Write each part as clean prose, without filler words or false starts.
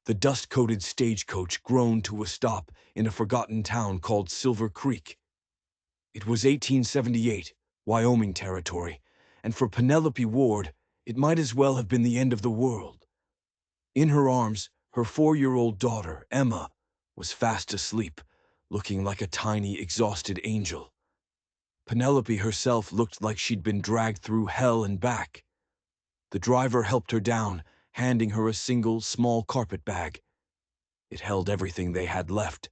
The dust-coated stagecoach groaned to a stop in a forgotten town called Silver Creek. It was 1878, Wyoming territory, and for Penelope Ward, it might as well have been the end of the world. In her arms, her 4-year-old daughter, Emma, was fast asleep, looking like a tiny, exhausted angel. Penelope herself looked like she'd been dragged through hell and back. The driver helped her down, handing her a single, small carpet bag. It held everything they had left.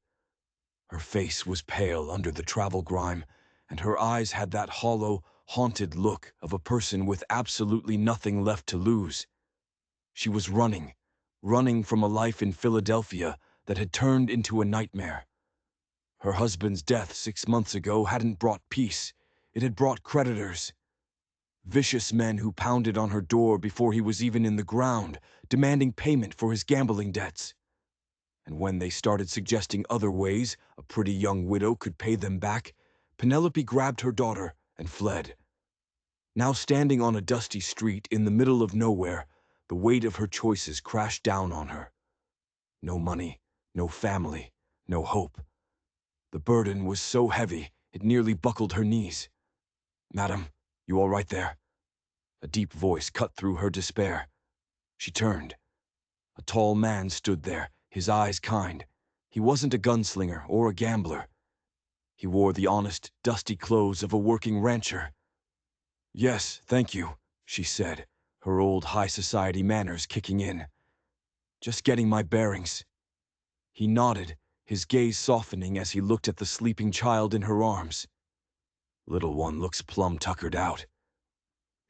Her face was pale under the travel grime, and her eyes had that hollow, haunted look of a person with absolutely nothing left to lose. She was running from a life in Philadelphia that had turned into a nightmare. Her husband's death 6 months ago hadn't brought peace. It had brought creditors. Vicious men who pounded on her door before he was even in the ground, demanding payment for his gambling debts. And when they started suggesting other ways a pretty young widow could pay them back, Penelope grabbed her daughter and fled. Now standing on a dusty street in the middle of nowhere, the weight of her choices crashed down on her. No money, no family, no hope. The burden was so heavy, it nearly buckled her knees. "Madam, you all right there?" A deep voice cut through her despair. She turned. A tall man stood there, his eyes kind. He wasn't a gunslinger or a gambler. He wore the honest, dusty clothes of a working rancher. "Yes, thank you," she said, her old high society manners kicking in. "Just getting my bearings." He nodded, his gaze softening as he looked at the sleeping child in her arms. "Little one looks plumb tuckered out."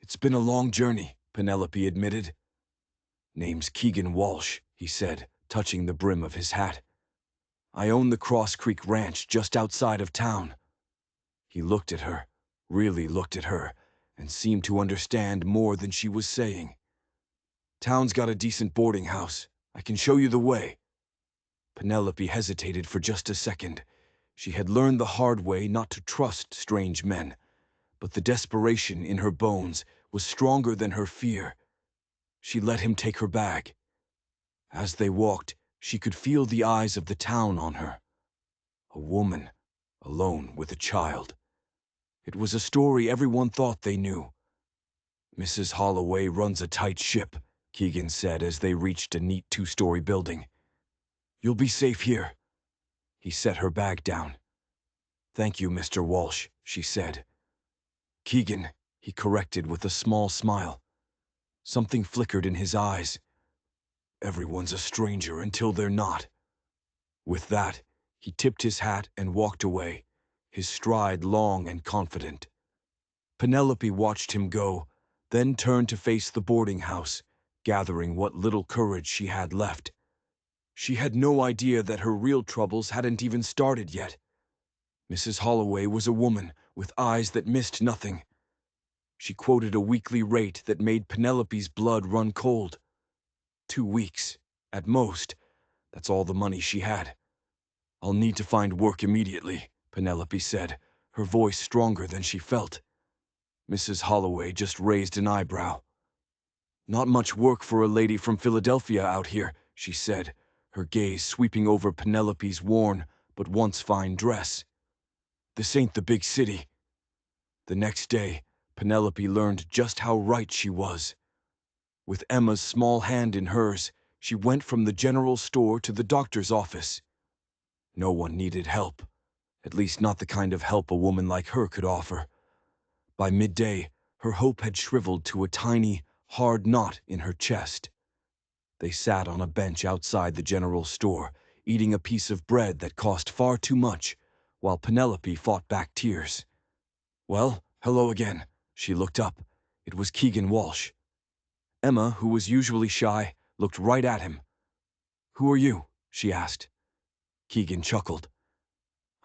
"It's been a long journey," Penelope admitted. "Name's Keegan Walsh," he said, touching the brim of his hat. "I own the Cross Creek Ranch just outside of town." He looked at her, really looked at her, and seemed to understand more than she was saying. "Town's got a decent boarding house. I can show you the way." Penelope hesitated for just a second. She had learned the hard way not to trust strange men, but the desperation in her bones was stronger than her fear. She let him take her bag. As they walked, she could feel the eyes of the town on her. A woman, alone with a child. It was a story everyone thought they knew. "Mrs. Holloway runs a tight ship," Keegan said as they reached a neat 2-story building. "You'll be safe here." He set her bag down. "Thank you, Mr. Walsh," she said. "Keegan," he corrected with a small smile. Something flickered in his eyes. "Everyone's a stranger until they're not." With that, he tipped his hat and walked away, his stride long and confident. Penelope watched him go, then turned to face the boarding house, gathering what little courage she had left. She had no idea that her real troubles hadn't even started yet. Mrs. Holloway was a woman with eyes that missed nothing. She quoted a weekly rate that made Penelope's blood run cold. 2 weeks, at most. That's all the money she had. "I'll need to find work immediately," Penelope said, her voice stronger than she felt. Mrs. Holloway just raised an eyebrow. "Not much work for a lady from Philadelphia out here," she said, her gaze sweeping over Penelope's worn but once fine dress. "This ain't the big city." The next day, Penelope learned just how right she was. With Emma's small hand in hers, she went from the general store to the doctor's office. No one needed help, at least not the kind of help a woman like her could offer. By midday, her hope had shriveled to a tiny, hard knot in her chest. They sat on a bench outside the general store, eating a piece of bread that cost far too much, while Penelope fought back tears. "Well, hello again." She looked up. It was Keegan Walsh. Emma, who was usually shy, looked right at him. "Who are you?" she asked. Keegan chuckled.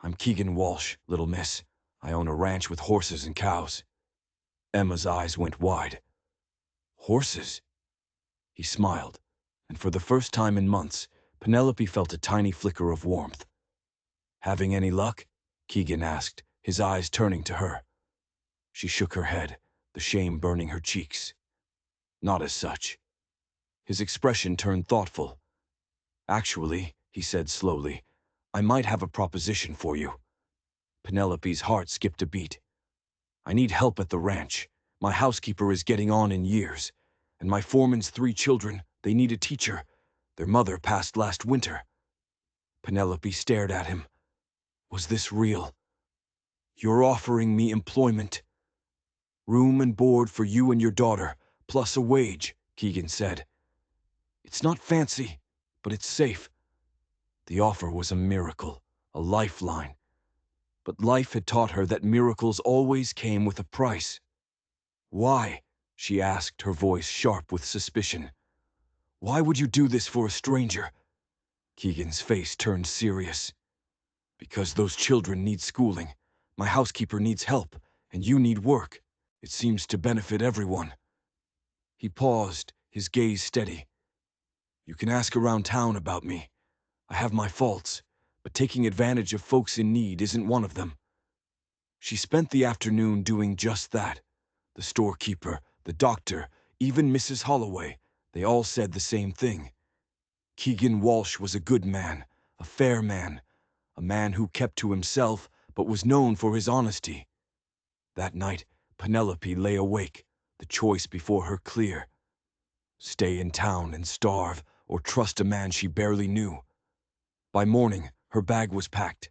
"I'm Keegan Walsh, little miss. I own a ranch with horses and cows." Emma's eyes went wide. "Horses?" He smiled, and for the first time in months, Penelope felt a tiny flicker of warmth. "Having any luck?" Keegan asked, his eyes turning to her. She shook her head, the shame burning her cheeks. "Not as such." His expression turned thoughtful. Actually, he said slowly, I might have a proposition for you. Penelope's heart skipped a beat. I need help at the ranch. My housekeeper is getting on in years, and my foreman's 3 children, they need a teacher. Their mother passed last winter. Penelope stared at him. Was this real? You're offering me employment. Room and board for you and your daughter, plus a wage, Keegan said. It's not fancy, but it's safe. The offer was a miracle, a lifeline. But life had taught her that miracles always came with a price. Why? She asked, her voice sharp with suspicion. Why would you do this for a stranger? Keegan's face turned serious. Because those children need schooling, my housekeeper needs help, and you need work. It seems to benefit everyone. He paused, his gaze steady. You can ask around town about me. I have my faults, but taking advantage of folks in need isn't one of them. She spent the afternoon doing just that. The storekeeper, the doctor, even Mrs. Holloway, they all said the same thing. Keegan Walsh was a good man, a fair man, a man who kept to himself but was known for his honesty. That night, Penelope lay awake, the choice before her clear. Stay in town and starve, or trust a man she barely knew. By morning, her bag was packed.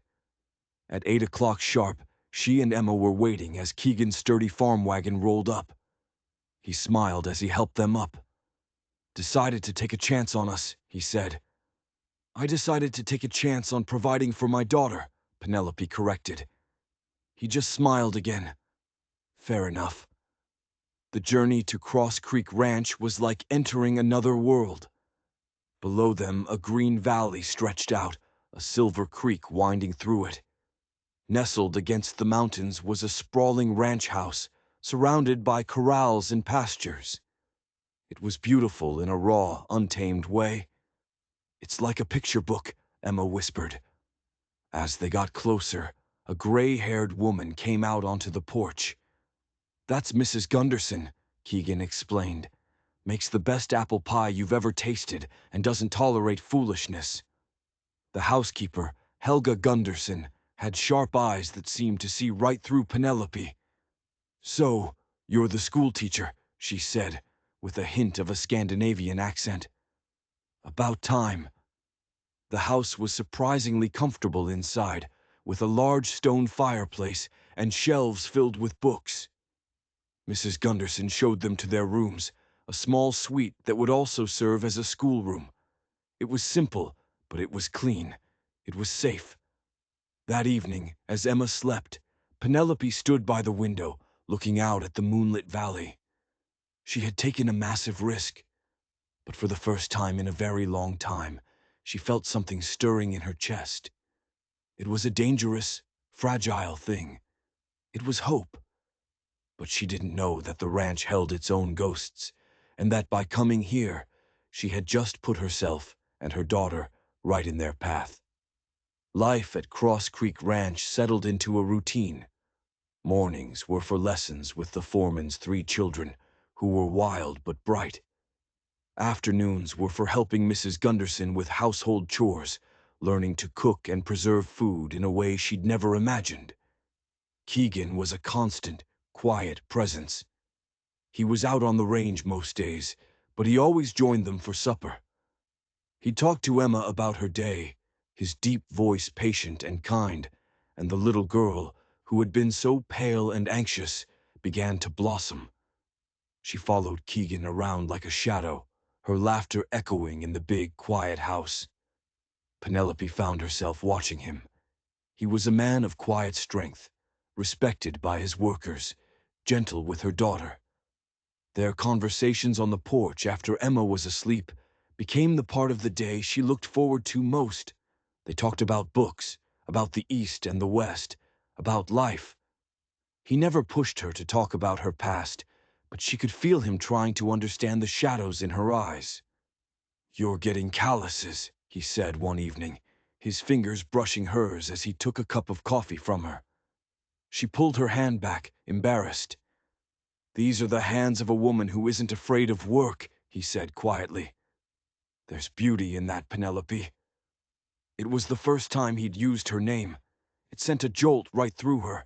At 8 o'clock sharp, she and Emma were waiting as Keegan's sturdy farm wagon rolled up. He smiled as he helped them up. Decided to take a chance on us, he said. I decided to take a chance on providing for my daughter, Penelope corrected. He just smiled again. Fair enough. The journey to Cross Creek Ranch was like entering another world. Below them, a green valley stretched out, a silver creek winding through it. Nestled against the mountains was a sprawling ranch house, surrounded by corrals and pastures. It was beautiful in a raw, untamed way. It's like a picture book, Emma whispered. As they got closer, a gray-haired woman came out onto the porch. That's Mrs. Gunderson, Keegan explained. Makes the best apple pie you've ever tasted and doesn't tolerate foolishness. The housekeeper, Helga Gunderson, had sharp eyes that seemed to see right through Penelope. So, you're the schoolteacher, she said, with a hint of a Scandinavian accent. About time. The house was surprisingly comfortable inside, with a large stone fireplace and shelves filled with books. Mrs. Gunderson showed them to their rooms, a small suite that would also serve as a schoolroom. It was simple, but it was clean. It was safe. That evening, as Emma slept, Penelope stood by the window, looking out at the moonlit valley. She had taken a massive risk, but for the first time in a very long time, she felt something stirring in her chest. It was a dangerous, fragile thing. It was hope. But she didn't know that the ranch held its own ghosts, and that by coming here, she had just put herself and her daughter right in their path. Life at Cross Creek Ranch settled into a routine. Mornings were for lessons with the foreman's 3 children, who were wild but bright. Afternoons were for helping Mrs. Gunderson with household chores, learning to cook and preserve food in a way she'd never imagined. Keegan was a constant, quiet presence. He was out on the range most days, but he always joined them for supper. He talked to Emma about her day, his deep voice patient and kind, and the little girl, who had been so pale and anxious, began to blossom. She followed Keegan around like a shadow, her laughter echoing in the big, quiet house. Penelope found herself watching him. He was a man of quiet strength, respected by his workers, gentle with her daughter. Their conversations on the porch after Emma was asleep became the part of the day she looked forward to most. They talked about books, about the East and the West, about life. He never pushed her to talk about her past, but she could feel him trying to understand the shadows in her eyes. You're getting calluses, he said one evening, his fingers brushing hers as he took a cup of coffee from her. She pulled her hand back, embarrassed. These are the hands of a woman who isn't afraid of work, he said quietly. There's beauty in that, Penelope. It was the first time he'd used her name. It sent a jolt right through her.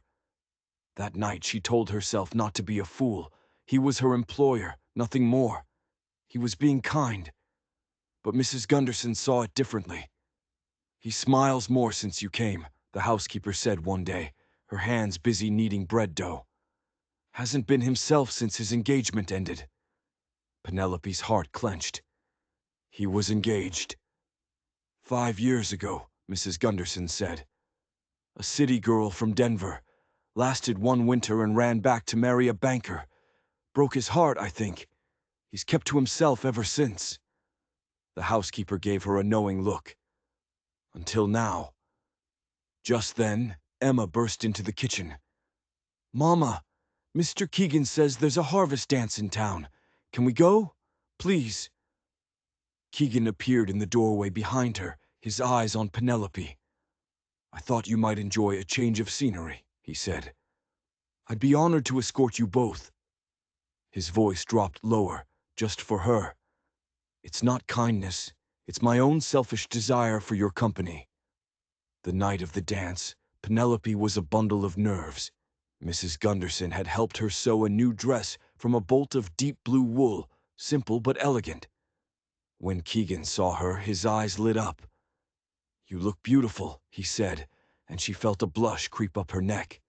That night she told herself not to be a fool. He was her employer, nothing more. He was being kind. But Mrs. Gunderson saw it differently. "He smiles more since you came," the housekeeper said one day, her hands busy kneading bread dough. "Hasn't been himself since his engagement ended." Penelope's heart clenched. He was engaged. 5 years ago, Mrs. Gunderson said. A city girl from Denver. Lasted one winter and ran back to marry a banker. Broke his heart, I think. He's kept to himself ever since. The housekeeper gave her a knowing look. Until now. Just then, Emma burst into the kitchen. "Mama, Mr. Keegan says there's a harvest dance in town. Can we go? Please." Keegan appeared in the doorway behind her, his eyes on Penelope. "I thought you might enjoy a change of scenery," he said. "I'd be honored to escort you both." His voice dropped lower, just for her. "It's not kindness. It's my own selfish desire for your company." The night of the dance, Penelope was a bundle of nerves. Mrs. Gunderson had helped her sew a new dress from a bolt of deep blue wool, simple but elegant. When Keegan saw her, his eyes lit up. "You look beautiful," he said, and she felt a blush creep up her neck.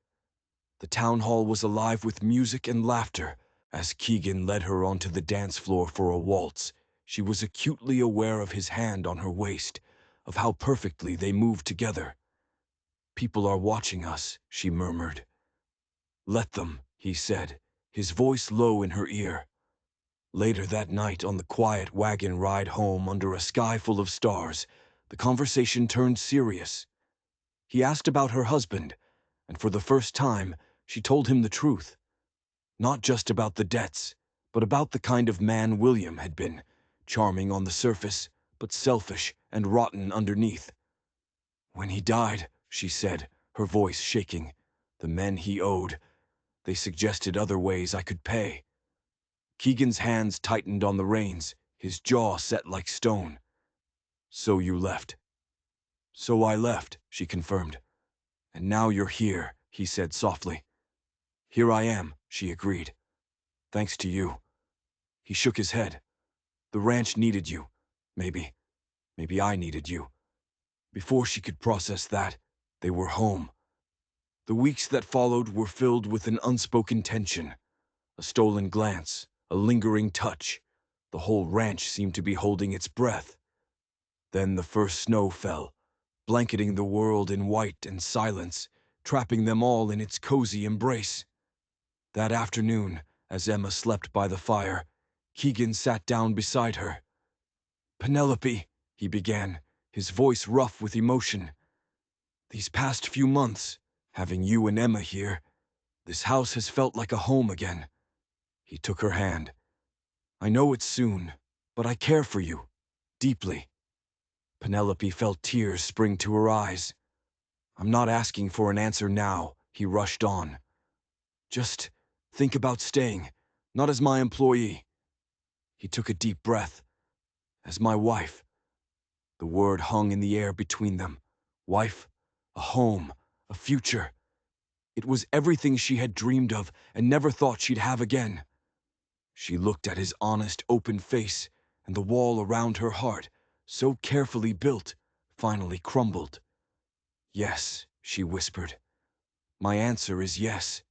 The town hall was alive with music and laughter. As Keegan led her onto the dance floor for a waltz, she was acutely aware of his hand on her waist, of how perfectly they moved together. "People are watching us," she murmured. "Let them," he said, his voice low in her ear. Later that night, on the quiet wagon ride home under a sky full of stars, the conversation turned serious. He asked about her husband, and for the first time, she told him the truth. Not just about the debts, but about the kind of man William had been, charming on the surface, but selfish and rotten underneath. "When he died," she said, her voice shaking, "the men he owed, they suggested other ways I could pay." Keegan's hands tightened on the reins, his jaw set like stone. "So you left." "So I left," she confirmed. "And now you're here," he said softly. "Here I am," she agreed. "Thanks to you." He shook his head. "The ranch needed you. Maybe I needed you." Before she could process that, they were home. The weeks that followed were filled with an unspoken tension. A stolen glance, a lingering touch. The whole ranch seemed to be holding its breath. Then the first snow fell, blanketing the world in white and silence, trapping them all in its cozy embrace. That afternoon, as Emma slept by the fire, Keegan sat down beside her. "Penelope," he began, his voice rough with emotion. "These past few months, having you and Emma here, this house has felt like a home again." He took her hand. "I know it's soon, but I care for you, deeply." Penelope felt tears spring to her eyes. "I'm not asking for an answer now," he rushed on. "Just think about staying, not as my employee." He took a deep breath. "As my wife." The word hung in the air between them. Wife, a home, a future. It was everything she had dreamed of and never thought she'd have again. She looked at his honest, open face, and the wall around her heart, so carefully built, finally crumbled. "Yes," she whispered. "My answer is yes."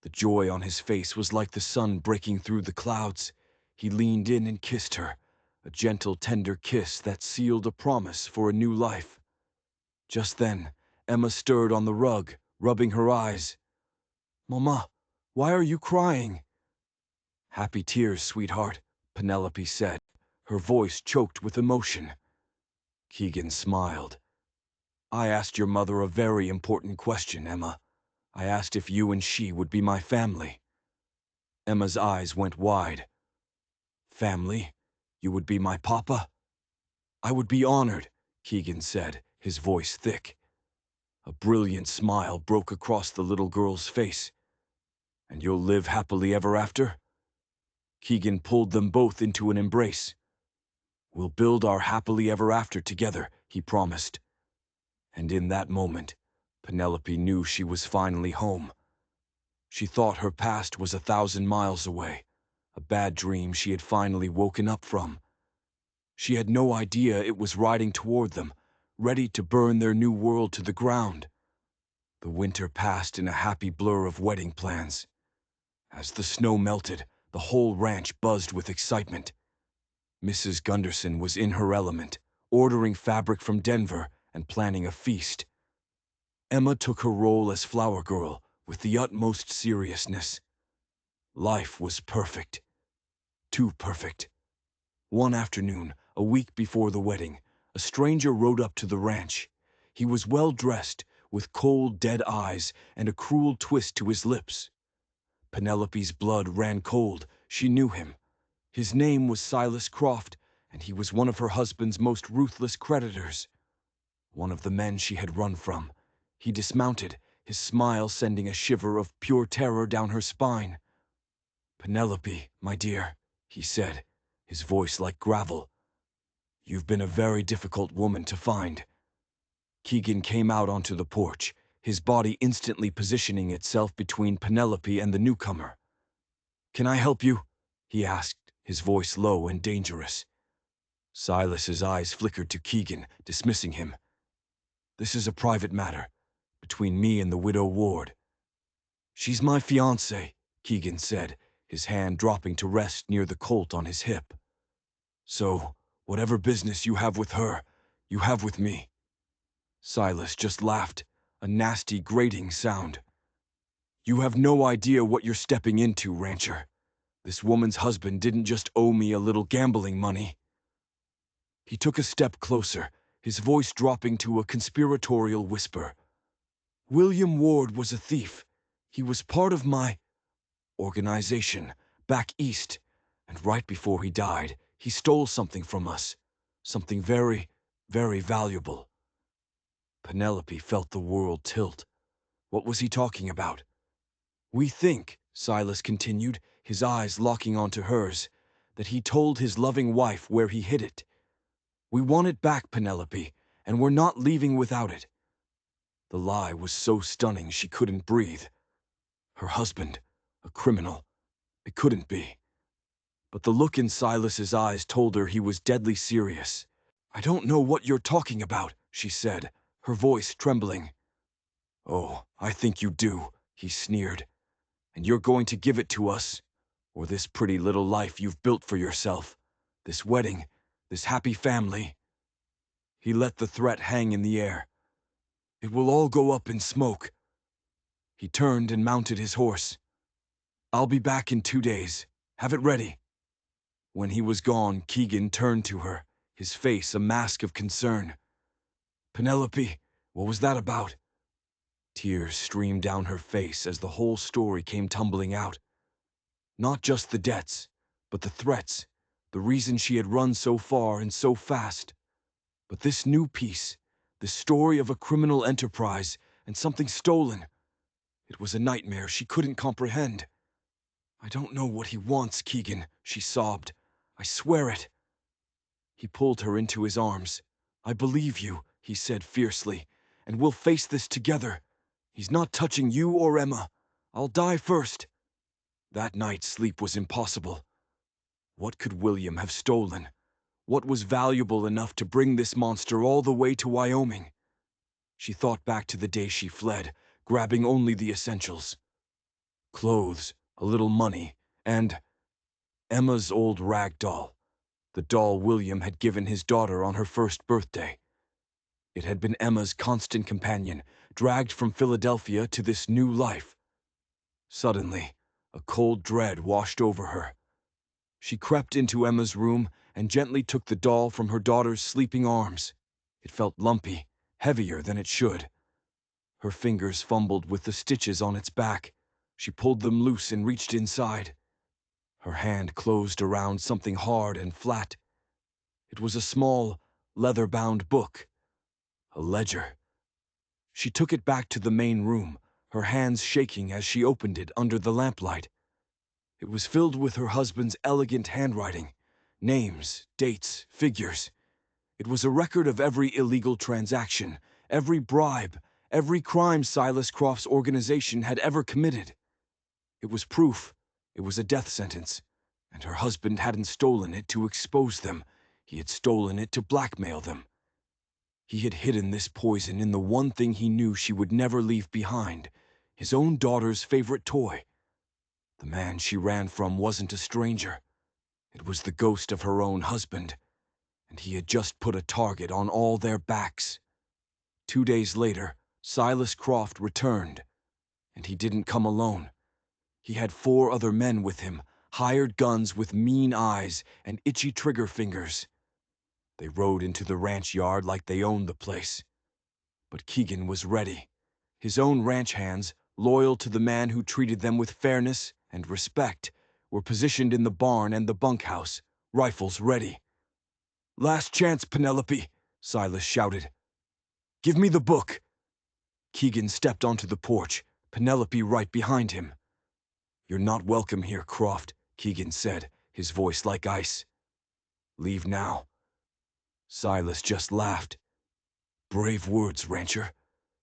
The joy on his face was like the sun breaking through the clouds. He leaned in and kissed her, a gentle, tender kiss that sealed a promise for a new life. Just then, Emma stirred on the rug, rubbing her eyes. "Mama, why are you crying?" "Happy tears, sweetheart," Penelope said, her voice choked with emotion. Keegan smiled. "I asked your mother a very important question, Emma. I asked if you and she would be my family." Emma's eyes went wide. "Family? You would be my papa?" "I would be honored," Keegan said, his voice thick. A brilliant smile broke across the little girl's face. "And you'll live happily ever after?" Keegan pulled them both into an embrace. We'll build our happily ever after together, he promised. And in that moment, Penelope knew she was finally home. She thought her past was 1,000 miles away, a bad dream she had finally woken up from. She had no idea it was riding toward them, ready to burn their new world to the ground. The winter passed in a happy blur of wedding plans. As the snow melted, the whole ranch buzzed with excitement. Mrs. Gunderson was in her element, ordering fabric from Denver and planning a feast. Emma took her role as flower girl with the utmost seriousness. Life was perfect. Too perfect. One afternoon, a week before the wedding, a stranger rode up to the ranch. He was well dressed, with cold, dead eyes and a cruel twist to his lips. Penelope's blood ran cold. She knew him. His name was Silas Croft, and he was one of her husband's most ruthless creditors. One of the men she had run from. He dismounted, his smile sending a shiver of pure terror down her spine. "Penelope, my dear," he said, his voice like gravel. "You've been a very difficult woman to find." Keegan came out onto the porch, his body instantly positioning itself between Penelope and the newcomer. "Can I help you?" he asked, his voice low and dangerous. Silas's eyes flickered to Keegan, dismissing him. "This is a private matter, between me and the widow Ward." "She's my fiancée," Keegan said, his hand dropping to rest near the Colt on his hip. "So, whatever business you have with her, you have with me." Silas just laughed, a nasty, grating sound. "You have no idea what you're stepping into, rancher. This woman's husband didn't just owe me a little gambling money." He took a step closer, his voice dropping to a conspiratorial whisper. "William Ward was a thief. He was part of my organization, back east, and right before he died, he stole something from us. Something very, very valuable." Penelope felt the world tilt. What was he talking about? "We think," Silas continued, his eyes locking onto hers, "that he told his loving wife where he hid it. We want it back, Penelope, and we're not leaving without it." The lie was so stunning she couldn't breathe. Her husband, a criminal. It couldn't be. But the look in Silas's eyes told her he was deadly serious. "I don't know what you're talking about," she said, her voice trembling. "Oh, I think you do," he sneered. "And you're going to give it to us, or this pretty little life you've built for yourself, this wedding, this happy family." He let the threat hang in the air. "It will all go up in smoke." He turned and mounted his horse. "I'll be back in 2 days. Have it ready." When he was gone, Keegan turned to her, his face a mask of concern. "Penelope, what was that about?" Tears streamed down her face as the whole story came tumbling out. Not just the debts, but the threats, the reason she had run so far and so fast. But this new piece, the story of a criminal enterprise and something stolen. It was a nightmare she couldn't comprehend. "I don't know what he wants, Keegan," she sobbed. "I swear it." He pulled her into his arms. "I believe you," he said fiercely, "and we'll face this together. He's not touching you or Emma. I'll die first." That night sleep was impossible. What could William have stolen? What was valuable enough to bring this monster all the way to Wyoming? She thought back to the day she fled, grabbing only the essentials. Clothes, a little money, and Emma's old rag doll, the doll William had given his daughter on her first birthday. It had been Emma's constant companion, dragged from Philadelphia to this new life. Suddenly, a cold dread washed over her. She crept into Emma's room and gently took the doll from her daughter's sleeping arms. It felt lumpy, heavier than it should. Her fingers fumbled with the stitches on its back. She pulled them loose and reached inside. Her hand closed around something hard and flat. It was a small, leather-bound book. A ledger. She took it back to the main room, her hands shaking as she opened it under the lamplight. It was filled with her husband's elegant handwriting, Names, dates, figures. It was a record of every illegal transaction, every bribe, every crime Silas Croft's organization had ever committed. It was proof. It was a death sentence. And her husband hadn't stolen it to expose them. He had stolen it to blackmail them. He had hidden this poison in the one thing he knew she would never leave behind, his own daughter's favorite toy. The man she ran from wasn't a stranger. It was the ghost of her own husband, and he had just put a target on all their backs. 2 days later, Silas Croft returned, and he didn't come alone. He had 4 other men with him, hired guns with mean eyes and itchy trigger fingers. They rode into the ranch yard like they owned the place. But Keegan was ready. His own ranch hands, loyal to the man who treated them with fairness and respect, were positioned in the barn and the bunkhouse, rifles ready. "Last chance, Penelope," Silas shouted. "Give me the book." Keegan stepped onto the porch, Penelope right behind him. "You're not welcome here, Croft," Keegan said, his voice like ice. "Leave now." Silas just laughed. "Brave words, rancher.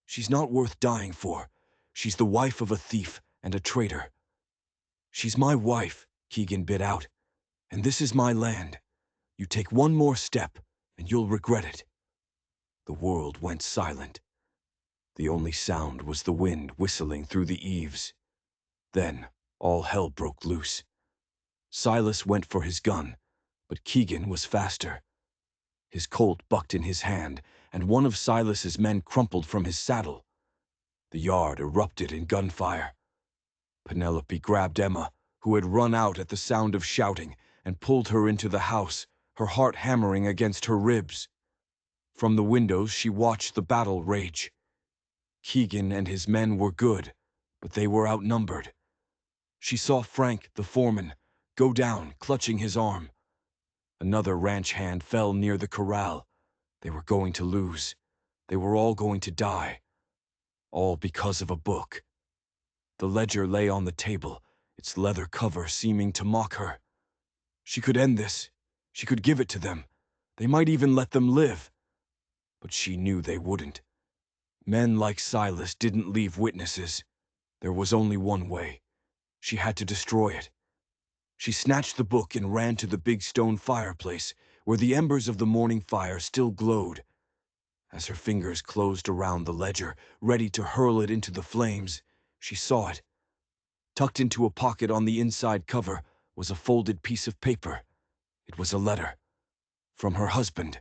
She's not worth dying for. She's the wife of a thief and a traitor." "She's my wife," Keegan bit out, "and this is my land. You take one more step, and you'll regret it." The world went silent. The only sound was the wind whistling through the eaves. Then, all hell broke loose. Silas went for his gun, but Keegan was faster. His Colt bucked in his hand, and one of Silas's men crumpled from his saddle. The yard erupted in gunfire. Penelope grabbed Emma, who had run out at the sound of shouting, and pulled her into the house, her heart hammering against her ribs. From the windows she watched the battle rage. Keegan and his men were good, but they were outnumbered. She saw Frank, the foreman, go down, clutching his arm. Another ranch hand fell near the corral. They were going to lose. They were all going to die. All because of a book. The ledger lay on the table, its leather cover seeming to mock her. She could end this. She could give it to them. They might even let them live. But she knew they wouldn't. Men like Silas didn't leave witnesses. There was only one way. She had to destroy it. She snatched the book and ran to the big stone fireplace, where the embers of the morning fire still glowed. As her fingers closed around the ledger, ready to hurl it into the flames, she saw it. Tucked into a pocket on the inside cover was a folded piece of paper. It was a letter. From her husband.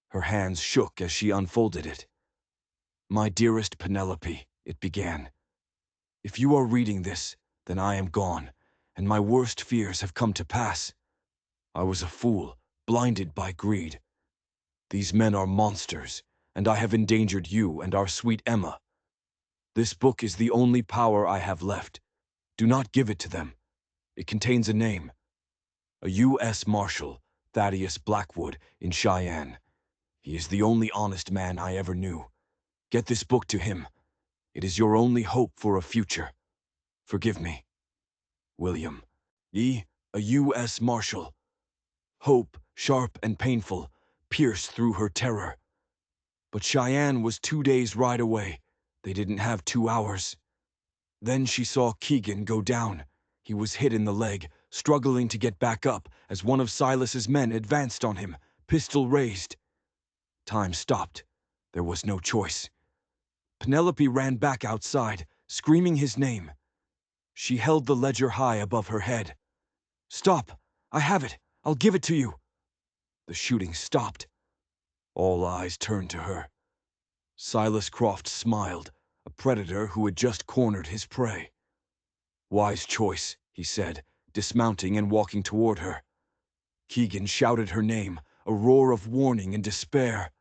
Her hands shook as she unfolded it. "My dearest Penelope," it began. "If you are reading this, then I am gone, and my worst fears have come to pass. I was a fool, blinded by greed. These men are monsters, and I have endangered you and our sweet Emma. This book is the only power I have left. Do not give it to them. It contains a name. A U.S. Marshal, Thaddeus Blackwood, in Cheyenne. He is the only honest man I ever knew. Get this book to him. It is your only hope for a future. Forgive me. William. A U.S. Marshal. Hope, sharp and painful, pierced through her terror. But Cheyenne was 2 days' ride away. They didn't have 2 hours. Then she saw Keegan go down. He was hit in the leg, struggling to get back up as one of Silas's men advanced on him, pistol raised. Time stopped. There was no choice. Penelope ran back outside, screaming his name. She held the ledger high above her head. "Stop! I have it! I'll give it to you!" The shooting stopped. All eyes turned to her. Silas Croft smiled, a predator who had just cornered his prey. "Wise choice," he said, dismounting and walking toward her. Keegan shouted her name, a roar of warning and despair.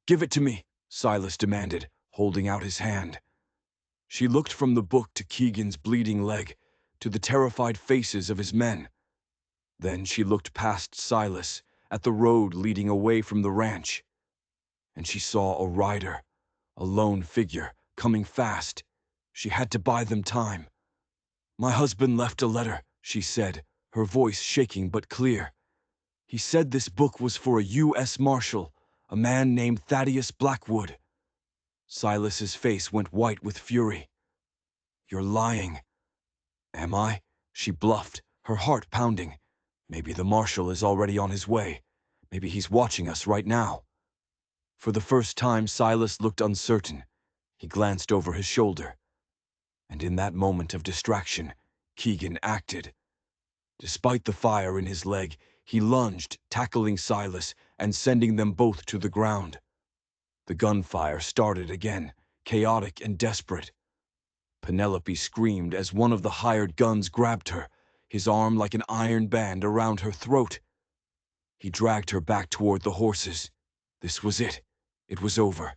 "Give it to me," Silas demanded, holding out his hand. She looked from the book to Keegan's bleeding leg, to the terrified faces of his men. Then she looked past Silas, at the road leading away from the ranch. And she saw a rider, a lone figure, coming fast. She had to buy them time. "My husband left a letter," she said, her voice shaking but clear. He said this book was for a U.S. Marshal, a man named Thaddeus Blackwood. Silas's face went white with fury. "You're lying." "Am I?" she bluffed, her heart pounding. "Maybe the Marshal is already on his way. Maybe he's watching us right now." For the first time, Silas looked uncertain. He glanced over his shoulder. And in that moment of distraction, Keegan acted. Despite the fire in his leg, he lunged, tackling Silas and sending them both to the ground. The gunfire started again, chaotic and desperate. Penelope screamed as one of the hired guns grabbed her, his arm like an iron band around her throat. He dragged her back toward the horses. This was it. It was over.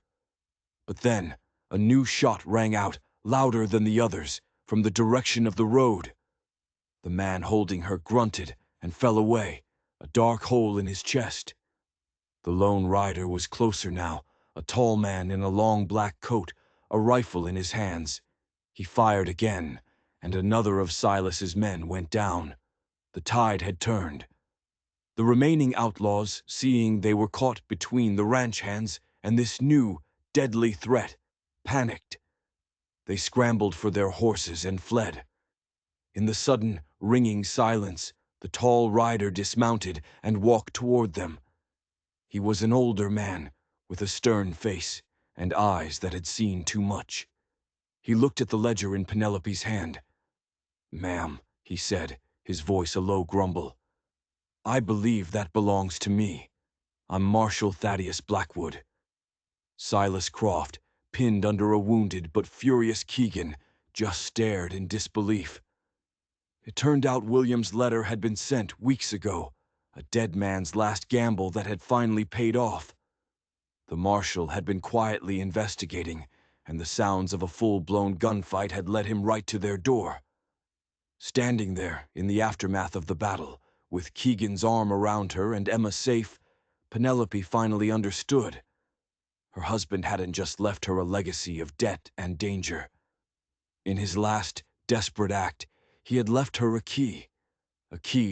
But then, a new shot rang out, louder than the others, from the direction of the road. The man holding her grunted and fell away, a dark hole in his chest. The lone rider was closer now, a tall man in a long black coat, a rifle in his hands. He fired again, and another of Silas's men went down. The tide had turned. The remaining outlaws, seeing they were caught between the ranch hands and this new, deadly threat, panicked. They scrambled for their horses and fled. In the sudden, ringing silence, the tall rider dismounted and walked toward them. He was an older man, with a stern face and eyes that had seen too much. He looked at the ledger in Penelope's hand. "Ma'am," he said, his voice a low grumble, "I believe that belongs to me. I'm Marshal Thaddeus Blackwood." Silas Croft, pinned under a wounded but furious Keegan, just stared in disbelief. It turned out William's letter had been sent weeks ago, a dead man's last gamble that had finally paid off. The Marshal had been quietly investigating, and the sounds of a full-blown gunfight had led him right to their door. Standing there, in the aftermath of the battle, with Keegan's arm around her and Emma safe, Penelope finally understood. Her husband hadn't just left her a legacy of debt and danger. In his last, desperate act, he had left her a key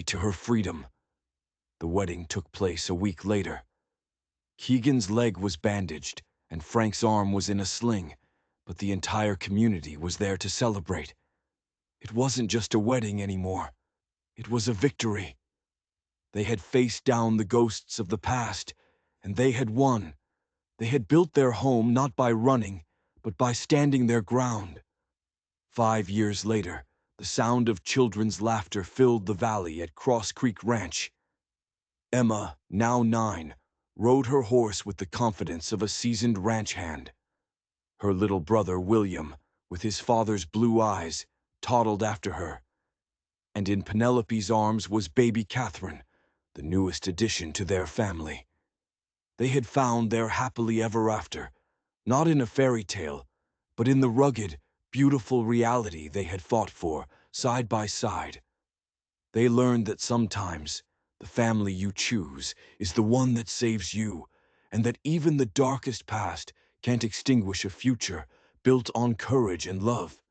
to her freedom. The wedding took place a week later. Keegan's leg was bandaged, and Frank's arm was in a sling, but the entire community was there to celebrate. It wasn't just a wedding anymore. It was a victory. They had faced down the ghosts of the past, and they had won. They had built their home not by running, but by standing their ground. 5 years later, the sound of children's laughter filled the valley at Cross Creek Ranch. Emma, now 9, rode her horse with the confidence of a seasoned ranch hand. Her little brother, William, with his father's blue eyes, toddled after her. And in Penelope's arms was baby Catherine, the newest addition to their family. They had found their happily ever after, not in a fairy tale, but in the rugged, beautiful reality they had fought for, side by side. They learned that sometimes the family you choose is the one that saves you, and that even the darkest past can't extinguish a future built on courage and love.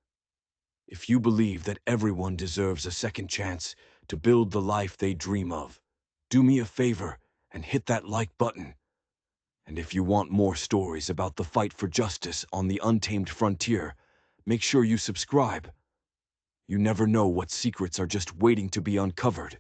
If you believe that everyone deserves a second chance to build the life they dream of, do me a favor and hit that like button. And if you want more stories about the fight for justice on the untamed frontier, make sure you subscribe. You never know what secrets are just waiting to be uncovered.